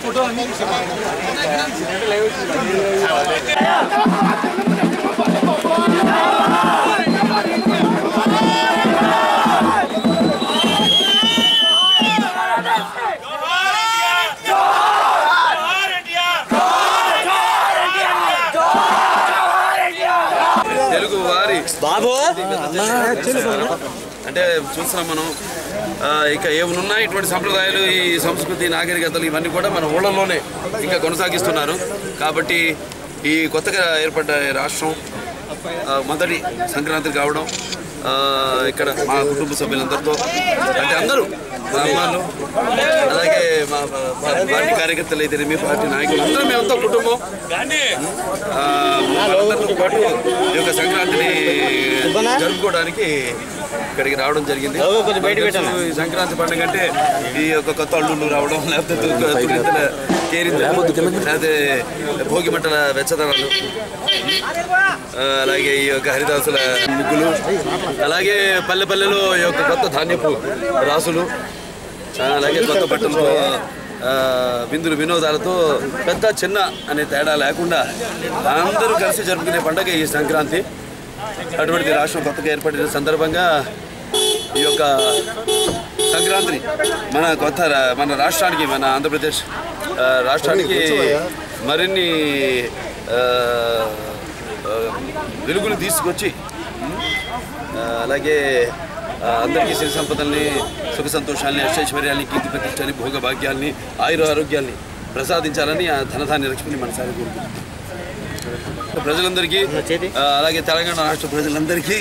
Photo Telugu వారి బాబు అంటే చూస్తున్నాం మనం ఇక ఏమనున్నాయి ఇటువంటి సంప్రదాయాలు ఈ సంస్కృతి నాగరికతలు ఇవన్నీ కూడా మన ఊళ్ళలోనే ఇంకా కొనసాగిస్తున్నారు కాబట్టి ఈ కొత్తగా ఏర్పడ్డ రాష్ట్రం మొదటి సంక్రాంతి కావడం ఇక్కడ మా కుటుంబ సభ్యులందరితో అంటే అందరూ మా అమ్మాళ్ళు అలాగే మా పార్టీ కార్యకర్తలు అయితే మీ పార్టీ నాయకులు అందరూ మేమంతా కుటుంబం అందరితో పాటు ఈ యొక్క సంక్రాంతిని జరుపుకోవడానికి ఇక్కడికి రావడం జరిగింది. ఈ సంక్రాంతి పండుగ అంటే ఈ యొక్క కొత్త అల్లుళ్ళు రావడం లేకపోతే లేకపోతే భోగి మంటల వెచ్చదనాలు అలాగే ఈ యొక్క హరిదాసుల ముగ్గులు అలాగే పల్లె పల్లెలో ఈ యొక్క కొత్త ధాన్యపు రాసులు అలాగే కొత్త బట్టలతో విందులు వినోదాలతో పెద్ద చిన్న అనే తేడా లేకుండా అందరూ కలిసి జరుపుకునే పండుగ ఈ సంక్రాంతి. అటువంటి రాష్ట్రం కొత్తగా ఏర్పడిన సందర్భంగా ఈ యొక్క సంక్రాంతిని మన రాష్ట్రానికి మన ఆంధ్రప్రదేశ్ రాష్ట్రానికి మరిన్ని వెలుగులు తీసుకొచ్చి అలాగే అందరికీ సిరి సంపదల్ని సుఖ సంతోషాలని అష్టైశ్వర్యాన్ని కీర్తి ప్రతిష్టని భోగ భాగ్యాల్ని ఆరోగ్యాల్ని ప్రసాదించాలని ఆ ధనధాన్య లక్ష్మిని మనసారి కోరుకుంటున్నాం. ప్రజలందరికీ అలాగే తెలంగాణ రాష్ట్ర ప్రజలందరికీ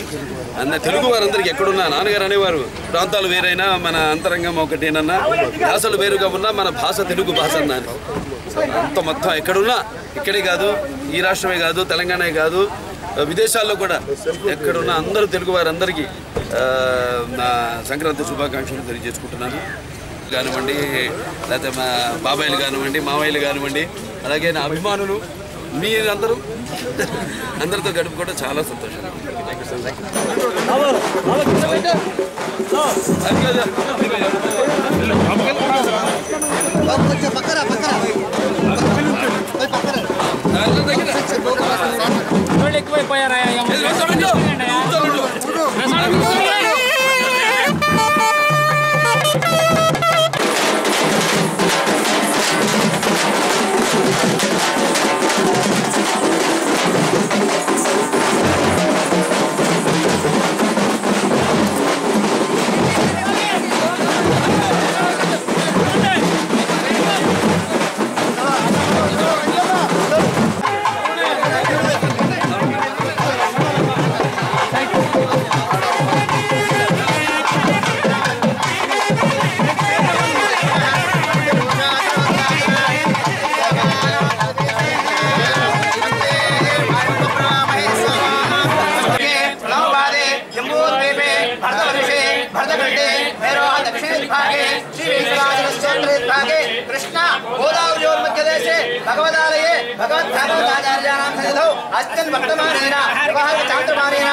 తెలుగు వారందరికీ ఎక్కడున్నా నాన్నగారు అనేవారు ప్రాంతాలు వేరైనా మన అంతరంగం ఒకటేనన్నా భాషలు వేరుగా ఉన్నా మన భాష తెలుగు భాష అన్నాను. అంత మొత్తం ఎక్కడున్నా ఇక్కడే కాదు ఈ రాష్ట్రమే కాదు తెలంగాణే కాదు విదేశాల్లో కూడా ఎక్కడున్నా అందరూ తెలుగు వారందరికీ నా సంక్రాంతి శుభాకాంక్షలు తెలియజేసుకుంటున్నాను. కానివ్వండి లేకపోతే మా బాబాయిలు కానివ్వండి మామయ్యలు కానివ్వండి అలాగే నా అభిమానులు మీరందరూ అందరితో గడుపుకోవడం చాలా సంతోషం. कृष्ण गोदावरी भगवदालये भगवद्भागवताचार्याणां सन्निधौ अस्मिन् वर्तमानेन व्यवहार चातुर्मानेन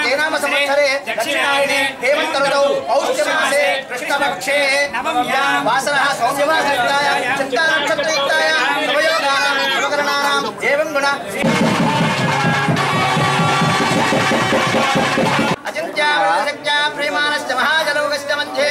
तेनाम संवत्सरे दक्षिणायने हेमन्त ऋतौ पौष्यमासे कृष्णपक्षे नवम्यां वासरः सौम्यवासयुक्तायां चित्तानक्षत्रयुक्तायां नवयोगानां नवकरणानां एवं गुण अचिन्त्या प्रेमानश्च महाजलौकस्य मध्ये